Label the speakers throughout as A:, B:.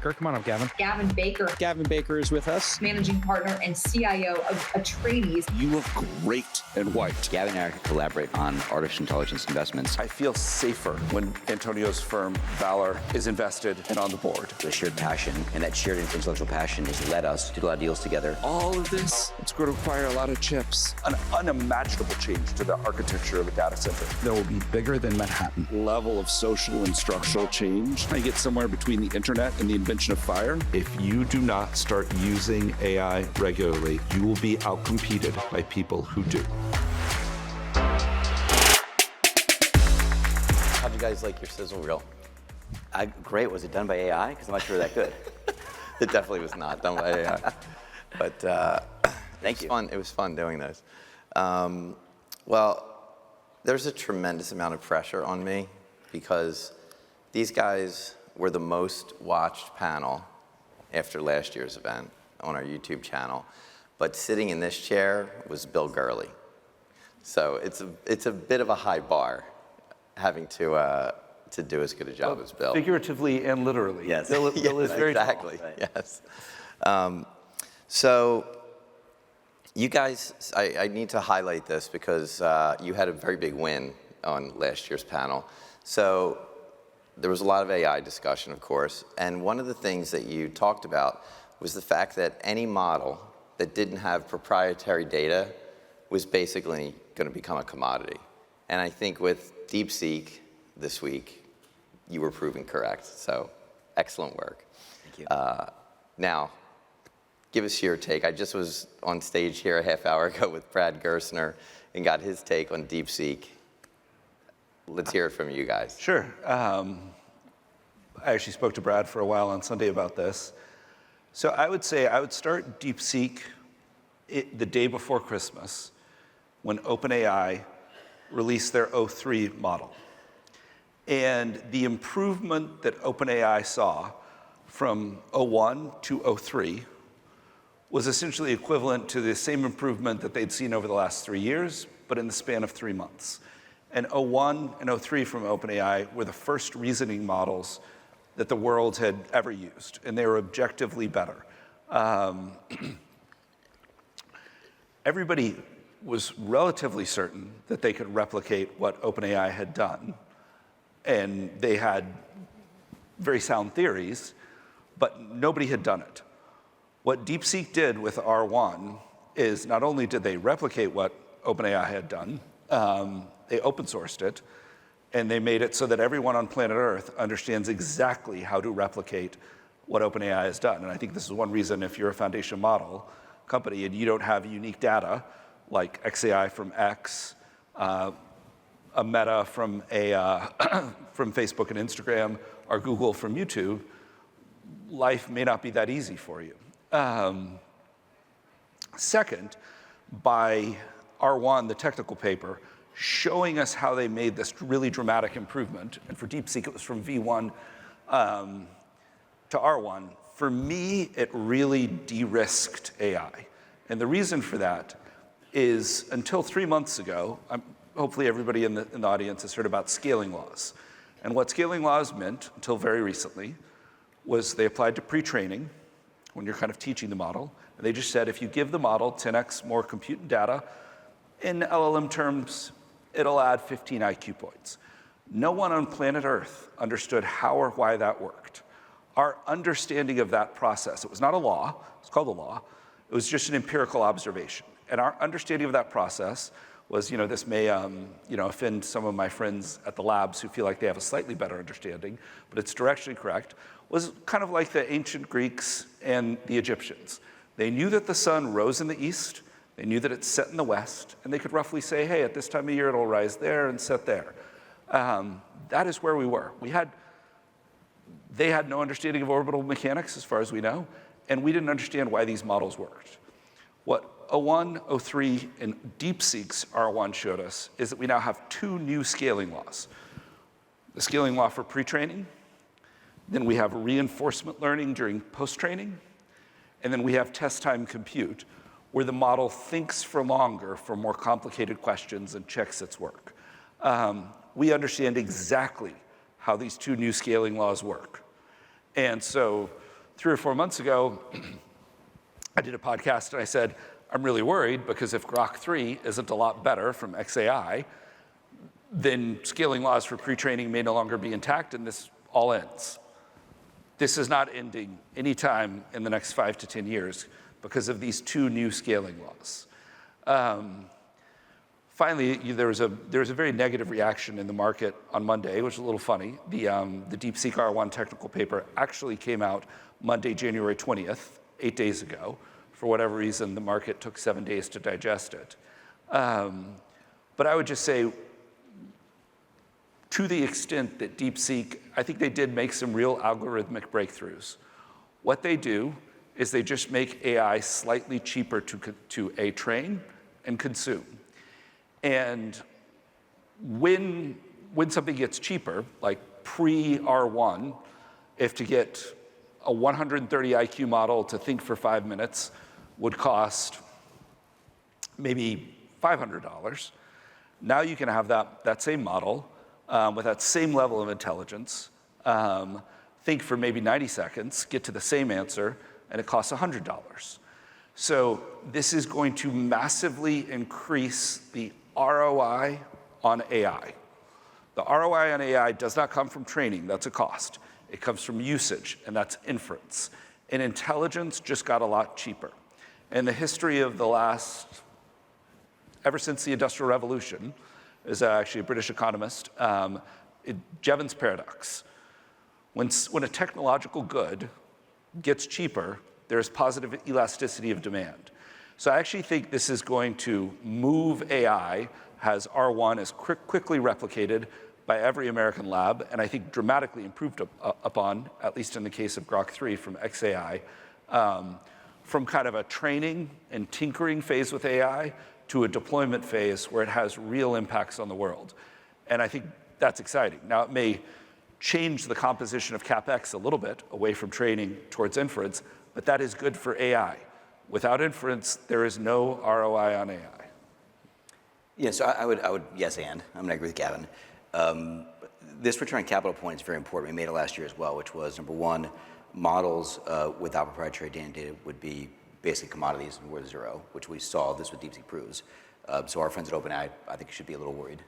A: Baker. Come on up, Gavin.
B: Gavin Baker.
A: Gavin Baker is with us.
B: Managing partner and CIO of Atreides.
C: You look great and white.
D: Gavin and I collaborate on artificial intelligence investments.
C: I feel safer when Antonio's firm, Valor, is invested and on the board.
D: A shared passion, and that shared intellectual passion has led us to do a lot of deals together.
C: All of this, it's going to require a lot of chips. An unimaginable change to the architecture of a data center.
A: That will be bigger than Manhattan.
C: Level of social and structural change. I get somewhere between the internet and the invention of fire.
E: If you do not start using AI regularly, you will be outcompeted by people who do.
D: How'd you guys like your sizzle reel? Great. Was it done by AI? Because I'm not sure that good. It definitely was not done by AI. But thank you. It was fun doing those. Well, there's a tremendous amount of pressure on me because these guys were the most watched panel after last year's event on our YouTube channel. But sitting in this chair was Bill Gurley. So it's a bit of a high bar having to do as good a job as Bill.
E: Figuratively and literally.
D: Yes.
E: Bill is very
D: exactly.
E: tall.
D: Right. Yes. So you guys, I need to highlight this because you had a very big win on last year's panel. So there was a lot of AI discussion, of course, and one of the things that you talked about was the fact that any model that didn't have proprietary data was basically going to become a commodity. And I think with DeepSeek this week, you were proven correct. So excellent work.
F: Thank you.
D: Now, give us your take. I just was on stage here a half hour ago with Brad Gerstner and got his take on DeepSeek. Let's hear it from you guys.
E: Sure. I actually spoke to Brad for a while on Sunday about this. So I would say I would start DeepSeek the day before Christmas when OpenAI released their O3 model. And the improvement that OpenAI saw from O1 to O3 was essentially equivalent to the same improvement that they'd seen over the last 3 years, but in the span of 3 months. And O1 and O3 from OpenAI were the first reasoning models that the world had ever used, and they were objectively better. Everybody was relatively certain that they could replicate what OpenAI had done, and they had very sound theories, but nobody had done it. What DeepSeek did with R1 is not only did they replicate what OpenAI had done, they open sourced it, and they made it so that everyone on planet Earth understands exactly how to replicate what OpenAI has done. And I think this is one reason if you're a foundation model company and you don't have unique data like XAI from X, a Meta from from Facebook and Instagram, or Google from YouTube, life may not be that easy for you. Second, by R1, the technical paper, showing us how they made this really dramatic improvement. And for DeepSeek, it was from V1 to R1. For me, it really de-risked AI. And the reason for that is until 3 months ago, hopefully everybody in the audience has heard about scaling laws. And what scaling laws meant until very recently was they applied to pre-training when you're kind of teaching the model. And they just said if you give the model 10x more compute and data, in LLM terms, it'll add 15 IQ points. No one on planet Earth understood how or why that worked. Our understanding of that process, it was not a law, it's called a law, it was just an empirical observation. And our understanding of that process was, this may offend some of my friends at the labs who feel like they have a slightly better understanding, but it's directionally correct, was kind of like the ancient Greeks and the Egyptians. They knew that the sun rose in the east, they knew that it set in the west, and they could roughly say, hey, at this time of year it'll rise there and set there. That is where we were. They had no understanding of orbital mechanics as far as we know, and we didn't understand why these models worked. What O1, O3, and DeepSeek's R1 showed us is that we now have 2 new scaling laws. The scaling law for pre-training, then we have reinforcement learning during post-training, and then we have test time compute, where the model thinks for longer for more complicated questions and checks its work. We understand exactly how these 2 new scaling laws work. And so 3 or 4 months ago, I did a podcast and I said, I'm really worried because if Grok 3 isn't a lot better from XAI, then scaling laws for pre-training may no longer be intact and this all ends. This is not ending anytime in the next 5 to 10 years because of these 2 new scaling laws. Finally, there was a very negative reaction in the market on Monday, which is a little funny. The DeepSeek R1 technical paper actually came out Monday, January 20th, 8 days ago. For whatever reason, the market took 7 days to digest it. But I would just say, to the extent that DeepSeek, I think they did make some real algorithmic breakthroughs. What they do is they just make AI slightly cheaper to train and consume. And when something gets cheaper, like pre-R1, if to get a 130 IQ model to think for 5 minutes would cost maybe $500, now you can have that same model with that same level of intelligence, think for maybe 90 seconds, get to the same answer, and it costs $100. So this is going to massively increase the ROI on AI. The ROI on AI does not come from training, that's a cost. It comes from usage, and that's inference. And intelligence just got a lot cheaper. And the history of the ever since the Industrial Revolution, is actually a British economist, Jevons paradox. When a technological good gets cheaper, there's positive elasticity of demand. So I actually think this is going to move AI, as R1 is quickly replicated by every American lab, and I think dramatically improved upon, at least in the case of Grok 3 from XAI, from kind of a training and tinkering phase with AI to a deployment phase where it has real impacts on the world. And I think that's exciting. Now, it may change the composition of Capex a little bit away from training towards inference, but that is good for AI. Without inference, there is no ROI on AI.
D: Yeah, so I would yes, and I'm going to agree with Gavin. This return on capital point is very important. We made it last year as well, which was, number one, models without proprietary data would be basically commodities and worth zero, which we saw. This what DeepSeek proves. So our friends at OpenAI, I think, should be a little worried.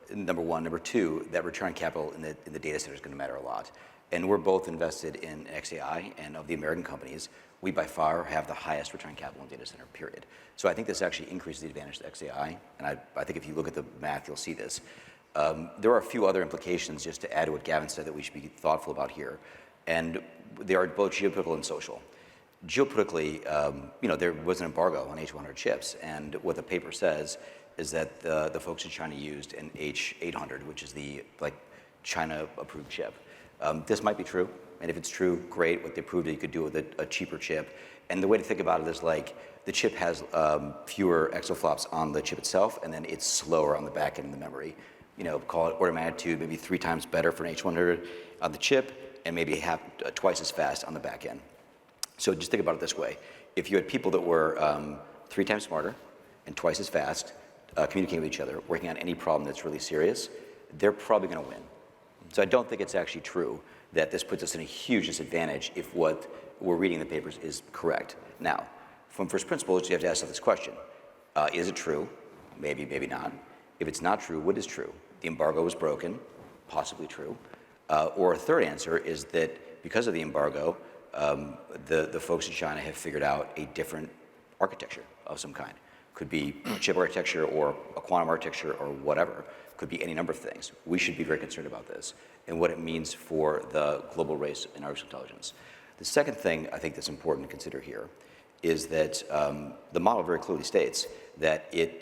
D: Number one. Number two, that return on capital in the data center is going to matter a lot. And we're both invested in XAI, and of the American companies, we by far have the highest return on capital in data center, period. So I think this actually increases the advantage to XAI, and I think if you look at the math, you'll see this. There are a few other implications, just to add to what Gavin said, that we should be thoughtful about here, and they are both geopolitical and social. Geopolitically, there was an embargo on H100 chips, and what the paper says is that the folks in China used an H800, which is the China-approved chip. This might be true, and if it's true, great. What they proved, you could do with a cheaper chip. And the way to think about it is like the chip has fewer exaflops on the chip itself, and then it's slower on the back end of the memory. Call it order of magnitude, maybe 3 times better for an H100 on the chip, and maybe twice as fast on the back end. So just think about it this way. If you had people that were 3 times smarter and twice as fast, communicating with each other, working on any problem that's really serious, they're probably going to win. So I don't think it's actually true that this puts us in a huge disadvantage if what we're reading in the papers is correct. Now, from first principles, you have to ask yourself this question. Is it true? Maybe, maybe not. If it's not true, what is true? The embargo was broken, possibly true. Or a third answer is that because of the embargo, the folks in China have figured out a different architecture of some kind. Could be chip architecture or a quantum architecture or whatever. Could be any number of things. We should be very concerned about this and what it means for the global race in artificial intelligence. The second thing I think that's important to consider here is that the model very clearly states that it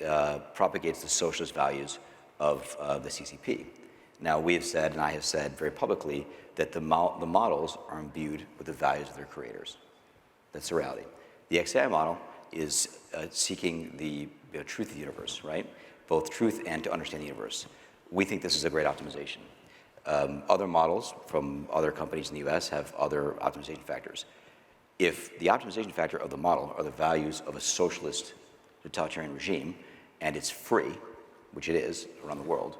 D: propagates the socialist values of the CCP. Now, we have said, and I have said very publicly, that the models are imbued with the values of their creators. That's the reality. The XAI model is seeking the truth of the universe, right? Both truth and to understand the universe. We think this is a great optimization. Other models from other companies in the US have other optimization factors. If the optimization factor of the model are the values of a socialist totalitarian regime, and it's free, which it is around the world,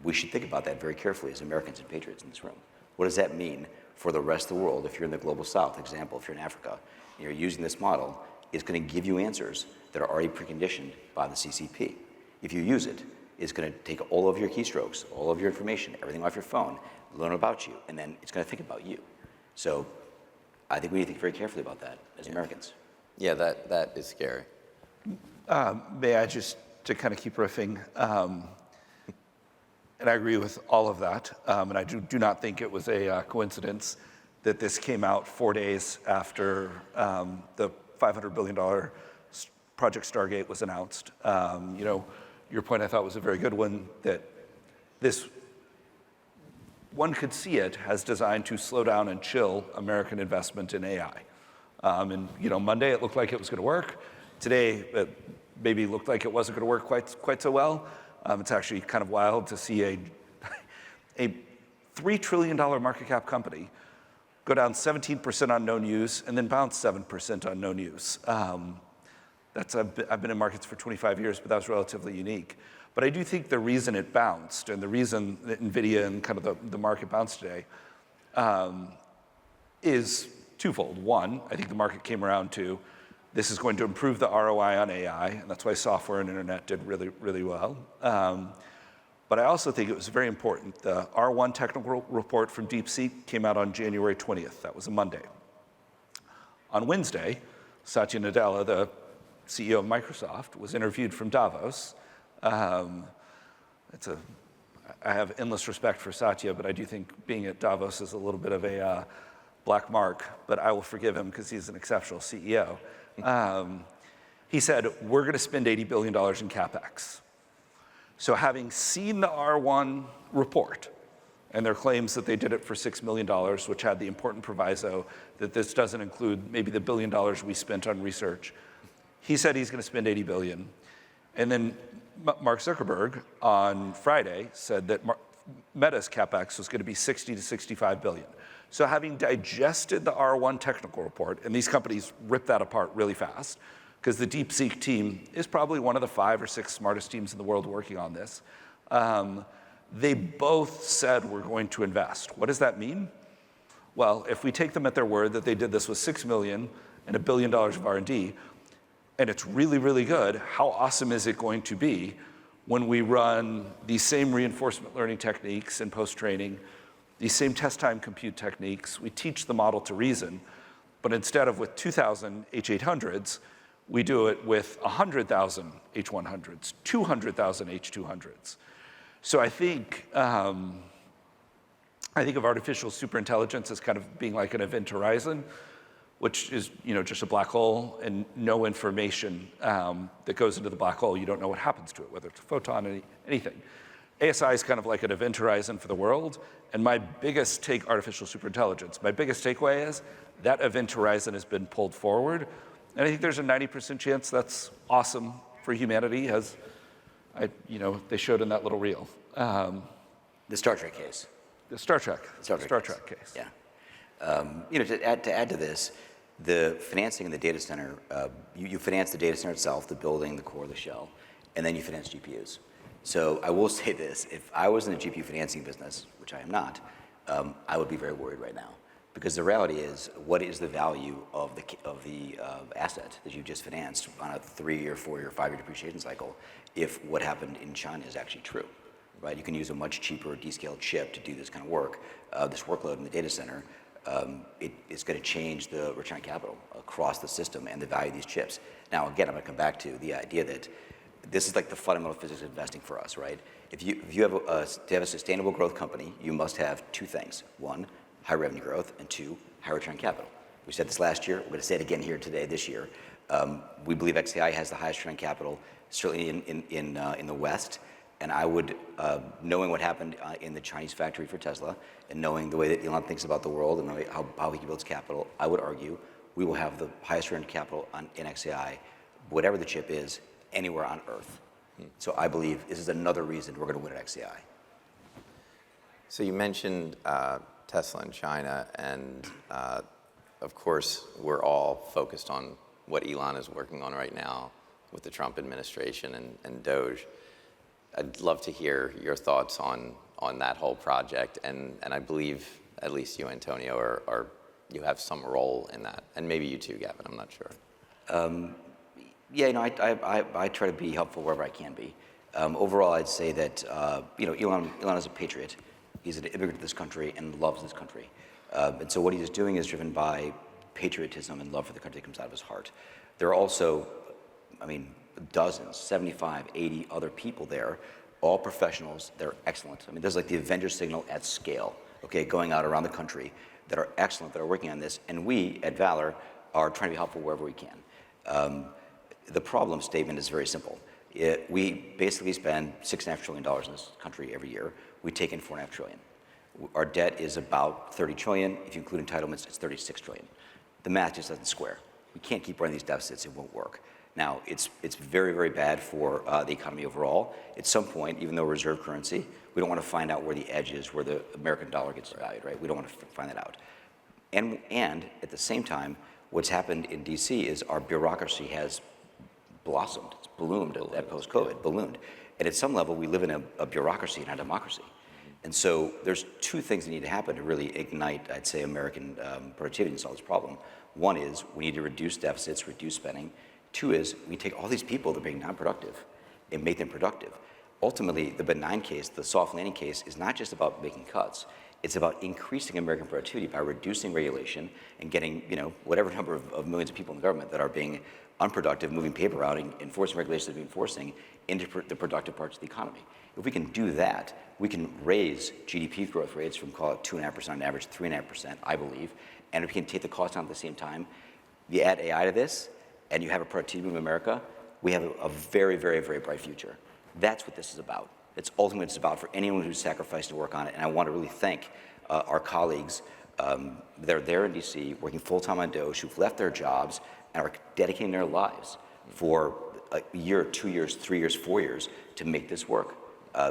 D: we should think about that very carefully as Americans and patriots in this room. What does that mean for the rest of the world, if you're in the global south, example, if you're in Africa, you're using this model, it's going to give you answers that are already preconditioned by the CCP. If you use it, it's going to take all of your keystrokes, all of your information, everything off your phone, learn about you, and then it's going to think about you. So I think we need to think very carefully about that as Americans.
F: Yeah, that is scary.
E: May I just, to kind of keep riffing, and I agree with all of that, and I do not think it was a coincidence that this came out 4 days after the $500 billion Project Stargate was announced. You know, your point I thought was a very good one, that this, one could see it as designed to slow down and chill American investment in AI. And you know, Monday it looked like it was going to work. Today it maybe looked like it wasn't going to work quite so well. It's actually kind of wild to see a $3 trillion market cap company go down 17% on no news and then bounce 7% on no news. I've been in markets for 25 years, but that was relatively unique. But I do think the reason it bounced and the reason that NVIDIA and kind of the market bounced today is twofold. One, I think the market came around to this is going to improve the ROI on AI, and that's why software and internet did really, really well. But I also think it was very important. The R1 technical report from DeepSeek came out on January 20th. That was a Monday. On Wednesday, Satya Nadella, the CEO of Microsoft, was interviewed from Davos. I have endless respect for Satya, but I do think being at Davos is a little bit of a black mark, but I will forgive him because he's an exceptional CEO. He said, we're going to spend $80 billion in Capex. So having seen the R1 report and their claims that they did it for $6 million, which had the important proviso that this doesn't include maybe the $1 billion we spent on research, he said he's going to spend $80 billion. And then Mark Zuckerberg on Friday said that Meta's Capex was going to be 60 to 65 billion. So having digested the R1 technical report, and these companies rip that apart really fast, because the DeepSeek team is probably one of the 5 or 6 smartest teams in the world working on this, they both said we're going to invest. What does that mean? Well, if we take them at their word that they did this with $6 million and $1 billion of R&D, and it's really, really good, how awesome is it going to be when we run these same reinforcement learning techniques and post-training, these same test time compute techniques, we teach the model to reason, but instead of with 2,000 H800s, we do it with 100,000 H100s, 200,000 H200s. So I think of artificial superintelligence as kind of being like an event horizon, which is just a black hole and no information that goes into the black hole. You don't know what happens to it, whether it's a photon, anything. ASI is kind of like an event horizon for the world. And my biggest artificial superintelligence, my biggest takeaway is that event horizon has been pulled forward. And I think there's a 90% chance that's awesome for humanity, as they showed in that little reel.
D: The Star Trek case.
E: The Star Trek case.
D: Yeah. To add to this, the financing in the data center, you finance the data center itself, the building, the core, the shell, and then you finance GPUs. So I will say this, if I was in the GPU financing business, which I am not, I would be very worried right now. Because the reality is, what is the value of the asset that you just financed on a 3-year, 4-year, 5-year depreciation cycle if what happened in China is actually true, right? You can use a much cheaper descaled chip to do this kind of work, this workload in the data center. It's going to change the return on capital across the system and the value of these chips. Now, again, I'm going to come back to the idea that this is like the fundamental physics of investing for us, right? If you have to have a sustainable growth company, you must have 2 things. 1, high revenue growth, and 2, high return on capital. We said this last year. We're going to say it again here today, this year. We believe XAI has the highest return on capital, certainly in the West. And I would, knowing what happened in the Chinese factory for Tesla, and knowing the way that Elon thinks about the world and the way how he builds capital, I would argue we will have the highest return on capital in XAI, whatever the chip is, anywhere on Earth. So I believe this is another reason we're going to win at XAI.
F: So you mentioned Tesla in China, and of course, we're all focused on what Elon is working on right now with the Trump administration and DOGE. I'd love to hear your thoughts on that whole project, and I believe at least you, Antonio, are you have some role in that, and maybe you too, Gavin. I'm not sure.
G: Yeah, I try to be helpful wherever I can be. Overall, I'd say that Elon is a patriot. He's an immigrant to this country and loves this country. And so what he's doing is driven by patriotism and love for the country that comes out of his heart. There are also, dozens, 75, 80 other people there, all professionals. They're excellent. There's like the Avenger signal at scale, okay, going out around the country that are excellent, that are working on this. And we at Valor are trying to be helpful wherever we can. The problem statement is very simple. We basically spend $6.5 trillion in this country every year. We take in $4.5 trillion. Our debt is about $30 trillion. If you include entitlements, it's $36 trillion. The math just doesn't square. We can't keep running these deficits. It won't work. Now, it's very, very bad for the economy overall. At some point, even though we're reserve currency, we don't want to find out where the edge is, where the American dollar gets valued, right? We don't want to find that out. And at the same time, what's happened in DC is our bureaucracy has blossomed. It's bloomed at post-COVID, ballooned. And at some level, we live in a bureaucracy, not a democracy. And so there's two things that need to happen to really ignite, I'd say, American productivity and solve this problem. One is we need to reduce deficits, reduce spending. Two is we take all these people that are being non-productive and make them productive. Ultimately, the benign case, the soft landing case, is not just about making cuts. It's about increasing American productivity by reducing regulation and getting, whatever number of millions of people in the government that are being unproductive, moving paper out, and enforcing regulations that are being enforcing into the productive parts of the economy. If we can do that, we can raise GDP growth rates from, call it 2.5% on average, 3.5%, I believe. And if we can take the cost down at the same time, you add AI to this, and you have a productivity movement in America, we have a very, very, very bright future. That's what this is about. It's ultimately what it's about for anyone who's sacrificed to work on it. And I want to really thank our colleagues that are there in DC, working full-time on DOGE, who've left their jobs and are dedicating their lives for a year, 2 years, 3 years, 4 years to make this work.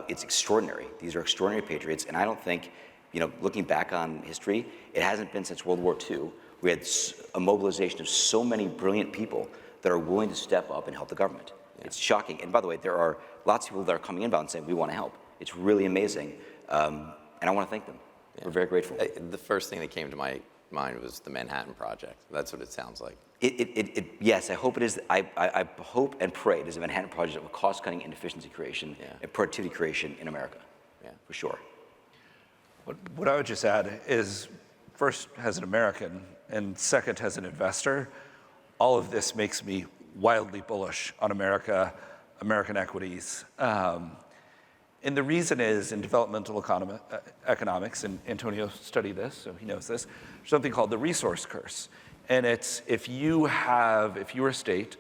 G: It's extraordinary. These are extraordinary patriots, and I don't think, looking back on history, it hasn't been since World War II. We had a mobilization of so many brilliant people that are willing to step up and help the government. Yeah. It's shocking. And by the way, there are lots of people that are coming inbound and saying, we want to help. It's really amazing, and I want to thank them. Yeah. We're very grateful.
F: The first thing that came to my mind was the Manhattan Project. That's what it sounds like.
G: Yes, I hope it is. I hope and pray it is a Manhattan Project of cost-cutting and efficiency creation and productivity creation in America, for sure.
E: What I would just add is, first, as an American, and second, as an investor, all of this makes me wildly bullish on America, American equities. And the reason is, in developmental economics, and Antonio studied this, so he knows this, there's something called the resource curse. And it's if you're a state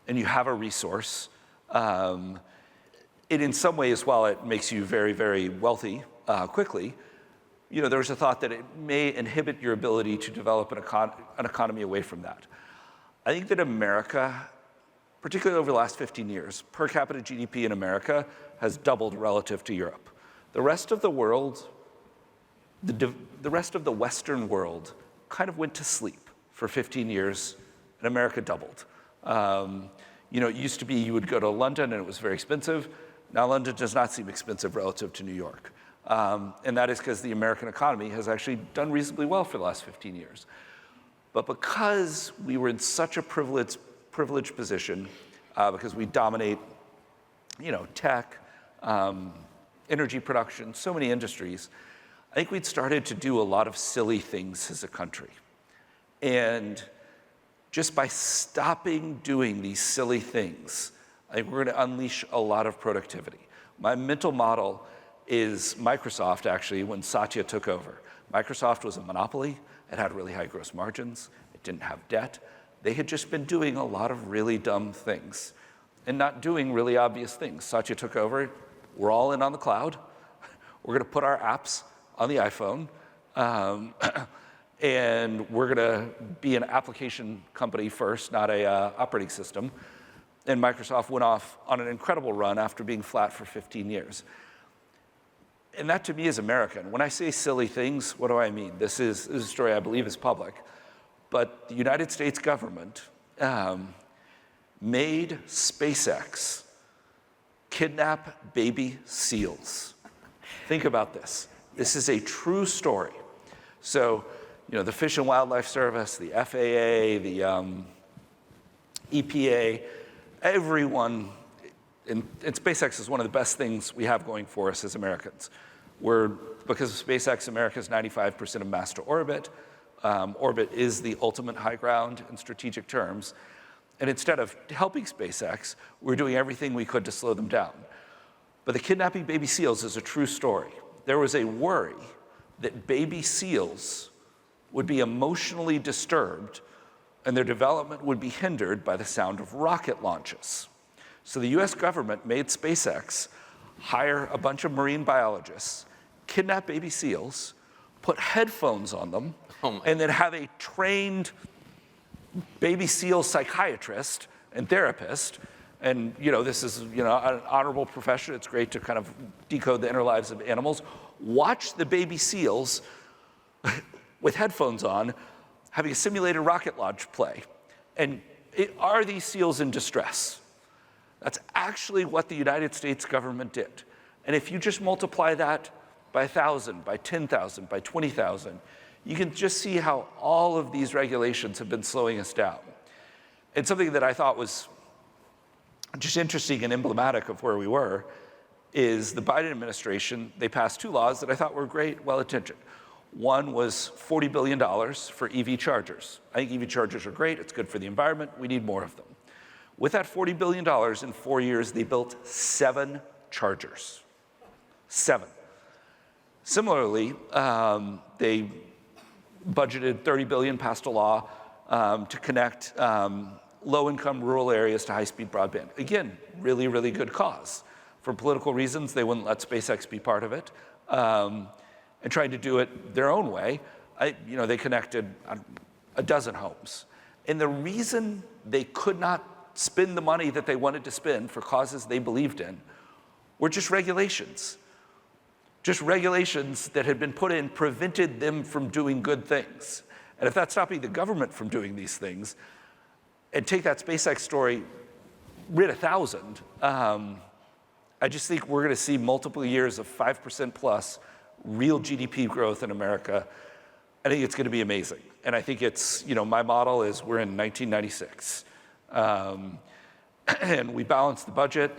E: and you have a resource, it in some ways, while it makes you very, very wealthy quickly, there's a thought that it may inhibit your ability to develop an economy away from that. I think that America, particularly over the last 15 years, per capita GDP in America has doubled relative to Europe. The rest of the world, the rest of the Western world kind of went to sleep for 15 years, and America doubled. It used to be you would go to London and it was very expensive. Now London does not seem expensive relative to New York. And that is because the American economy has actually done reasonably well for the last 15 years. But because we were in such a privileged position, because we dominate, tech, energy production, so many industries, I think we'd started to do a lot of silly things as a country. And just by stopping doing these silly things, I think we're going to unleash a lot of productivity. My mental model is Microsoft, actually, when Satya took over. Microsoft was a monopoly. It had really high gross margins. It didn't have debt. They had just been doing a lot of really dumb things and not doing really obvious things. Satya took over. We're all in on the cloud. We're going to put our apps on the iPhone. And we're going to be an application company first, not a operating system. And Microsoft went off on an incredible run after being flat for 15 years. And that, to me, is American. When I say silly things, what do I mean? This is a story I believe is public. But the United States government made SpaceX kidnap baby seals. Think about this. This is a true story. So, the Fish and Wildlife Service, the FAA, the EPA, everyone, and SpaceX is one of the best things we have going for us as Americans. Because of SpaceX, America is 95% of mass to orbit. Orbit is the ultimate high ground in strategic terms. And instead of helping SpaceX, we're doing everything we could to slow them down. But the kidnapping baby seals is a true story. There was a worry that baby seals would be emotionally disturbed and their development would be hindered by the sound of rocket launches. So the US government made SpaceX hire a bunch of marine biologists, kidnap baby seals, put headphones on them, and then have a trained baby seal psychiatrist and therapist. And this is an honorable profession. It's great to kind of decode the inner lives of animals. Watch the baby seals with headphones on, having a simulated rocket launch play. And are these seals in distress? That's actually what the United States government did. And if you just multiply that by 1,000, by 10,000, by 20,000, you can just see how all of these regulations have been slowing us down. And something that I thought was just interesting and emblematic of where we were is the Biden administration, they passed 2 laws that I thought were great, well-intentioned. One was $40 billion for EV chargers. I think EV chargers are great. It's good for the environment. We need more of them. With that $40 billion, in 4 years, they built 7 chargers. 7. Similarly, they budgeted $30 billion, passed a law to connect low-income rural areas to high-speed broadband. Again, really, really good cause. For political reasons, they wouldn't let SpaceX be part of it. And trying to do it their own way, they connected a dozen homes. And the reason they could not spend the money that they wanted to spend for causes they believed in were just regulations. Just regulations that had been put in prevented them from doing good things. And if that's stopping the government from doing these things, and take that SpaceX story, rid 1,000, I just think we're going to see multiple years of 5% plus real GDP growth in America. I think it's going to be amazing. And I think it's, my model is we're in 1996. And we balanced the budget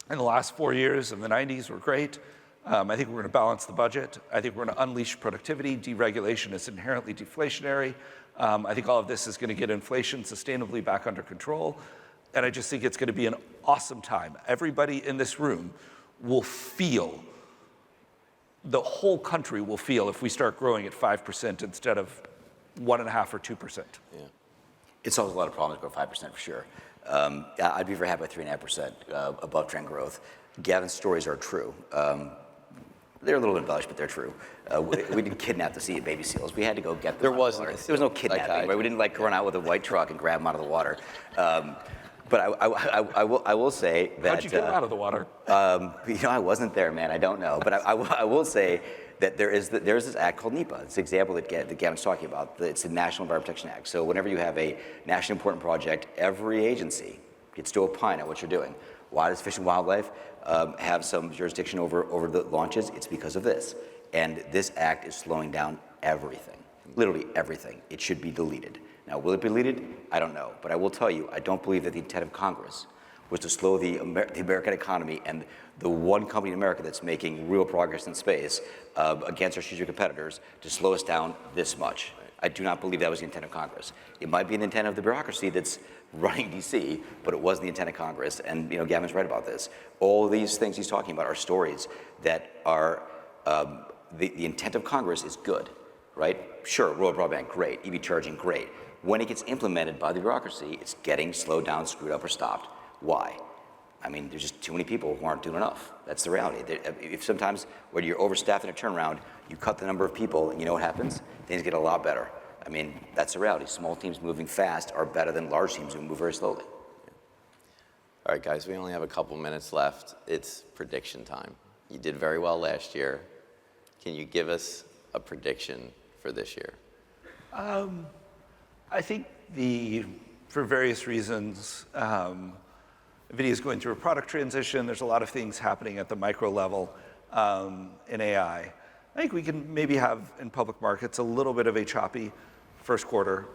E: in the last 4 years. In the 90s were great. I think we're going to balance the budget. I think we're going to unleash productivity. Deregulation is inherently deflationary. I think all of this is going to get inflation sustainably back under control. And I just think it's going to be an awesome time. Everybody in this room will feel, the whole country will feel if we start growing at 5% instead of 1.5% or 2%.
G: Yeah. It solves a lot of problems to go 5% for sure. I'd be very happy with 3.5% above trend growth. Gavin's stories are true. They're a little embellished, but they're true. We didn't kidnap the baby seals. We had to go get them.
F: There wasn't.
G: There was no kidnapping. Right? We didn't run out with a white truck and grab them out of the water. But I will say that.
E: How'd you get out of the water?
G: I wasn't there, man. I don't know. But I will say that there's this act called NEPA. It's an example that Gavin's talking about. It's the National Environmental Protection Act. So whenever you have a nationally important project, every agency gets to opine on what you're doing. Why does Fish and Wildlife have some jurisdiction over the launches? It's because of this. And this act is slowing down everything, literally everything. It should be deleted. Now, will it be deleted? I don't know. But I will tell you, I don't believe that the intent of Congress was to slow the American economy and the one company in America that's making real progress in space against our strategic competitors to slow us down this much. I do not believe that was the intent of Congress. It might be the intent of the bureaucracy that's running DC, but it wasn't the intent of Congress. And Gavin's right about this. All these things he's talking about are stories that are, the intent of Congress is good, right? Sure, rural broadband, great. EV charging, great. When it gets implemented by the bureaucracy, it's getting slowed down, screwed up, or stopped. Why? I mean, there's just too many people who aren't doing enough. That's the reality. If sometimes when you're overstaffed in a turnaround, you cut the number of people, and you know what happens? Things get a lot better. I mean, that's the reality. Small teams moving fast are better than large teams who move very slowly.
F: All right, guys, we only have a couple minutes left. It's prediction time. You did very well last year. Can you give us a prediction for this year?
E: I think for various reasons, NVIDIA is going through a product transition. There's a lot of things happening at the micro level in AI. I think we can maybe have in public markets a little bit of a choppy first quarter,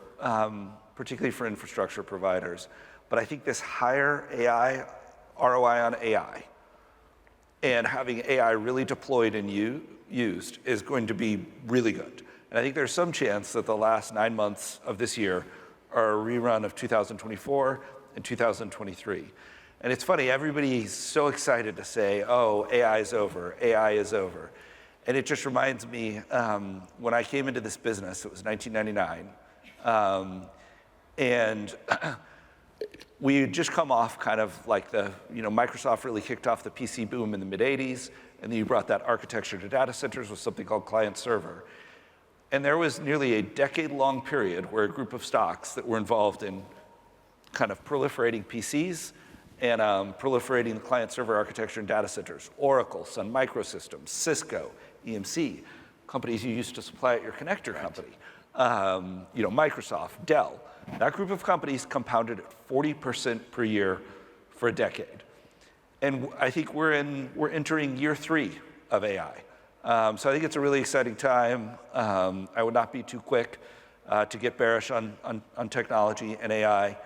E: particularly for infrastructure providers. But I think this higher AI, ROI on AI, and having AI really deployed and used is going to be really good. And I think there's some chance that the last 9 months of this year are a rerun of 2024 and 2023. And it's funny, everybody's so excited to say, oh, AI is over, AI is over. And it just reminds me, when I came into this business, it was 1999, and we had just come off kind of like Microsoft really kicked off the PC boom in the mid-'80s, and then you brought that architecture to data centers with something called client server. And there was nearly a decade-long period where a group of stocks that were involved in kind of proliferating PCs and proliferating the client server architecture in data centers, Oracle, Sun Microsystems, Cisco, EMC, companies you used to supply at your connector company, Microsoft, Dell. That group of companies compounded at 40% per year for a decade. And I think we're entering year 3 of AI. So I think it's a really exciting time. I would not be too quick to get bearish on technology and AI.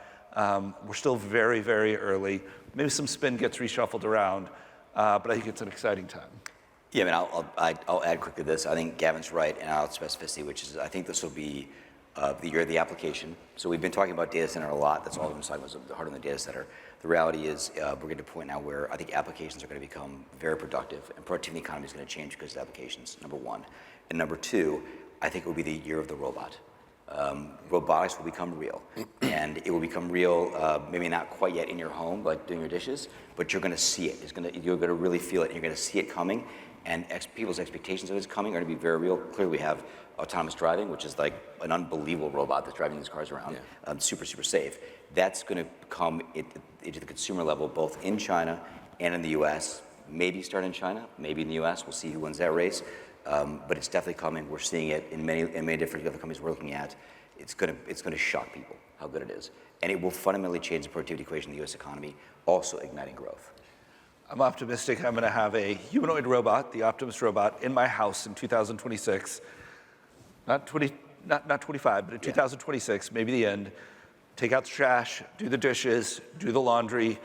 E: We're still very, very early. Maybe some spin gets reshuffled around, but I think it's an exciting time.
G: Yeah, I mean, I'll add quickly this. I think Gavin's right, and I'll add specificity, which is I think this will be the year of the application. So we've been talking about data center a lot. That's all we've been talking about, the heart of the data center. The reality is we're getting to a point now where I think applications are going to become very productive, and productivity in the economy is going to change because of applications, number one. And number two, I think it will be the year of the robot. Robotics will become real, and it will become real, maybe not quite yet in your home, like doing your dishes, but you're going to see it. You're going to really feel it, and you're going to see it coming, and people's expectations of it's coming are going to be very real. Clearly, we have autonomous driving, which is like an unbelievable robot that's driving these cars around, super, super safe. That's going to come into the consumer level, both in China and in the U.S., maybe start in China, maybe in the U.S. We'll see who wins that race. But it's definitely coming. We're seeing it in many different other companies we're looking at. It's going to shock people how good it is, and it will fundamentally change the productivity equation in the U.S. economy, also igniting growth.
E: I'm optimistic. I'm going to have a humanoid robot, the Optimus robot, in my house in 2026. Not 25, but in 2026, maybe the end. Take out the trash, do the dishes, do the laundry.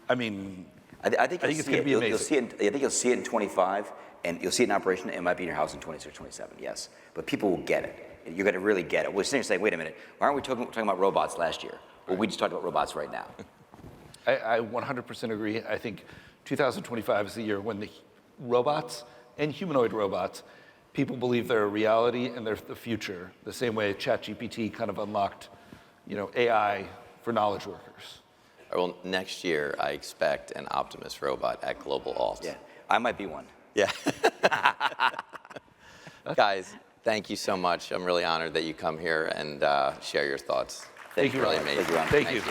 E: I mean,
G: I think
E: it's going to be amazing.
G: I think you'll see it in 25. And you'll see it in operation. It might be in your house in 26, 27, yes. But people will get it. You're going to really get it. We're sitting here saying, wait a minute, why aren't we talking about robots last year? Well, we just talked about robots right now.
E: I 100% agree. I think 2025 is the year when the robots and humanoid robots, people believe they're a reality and they're the future, the same way ChatGPT kind of unlocked, AI for knowledge workers.
F: Well, next year, I expect an Optimus robot at Global Alt.
G: Yeah, I might be one.
F: Yeah. Guys, thank you so much. I'm really honored that you come here and share your thoughts.
E: Thank you.
F: Really amazing.
E: Thank you.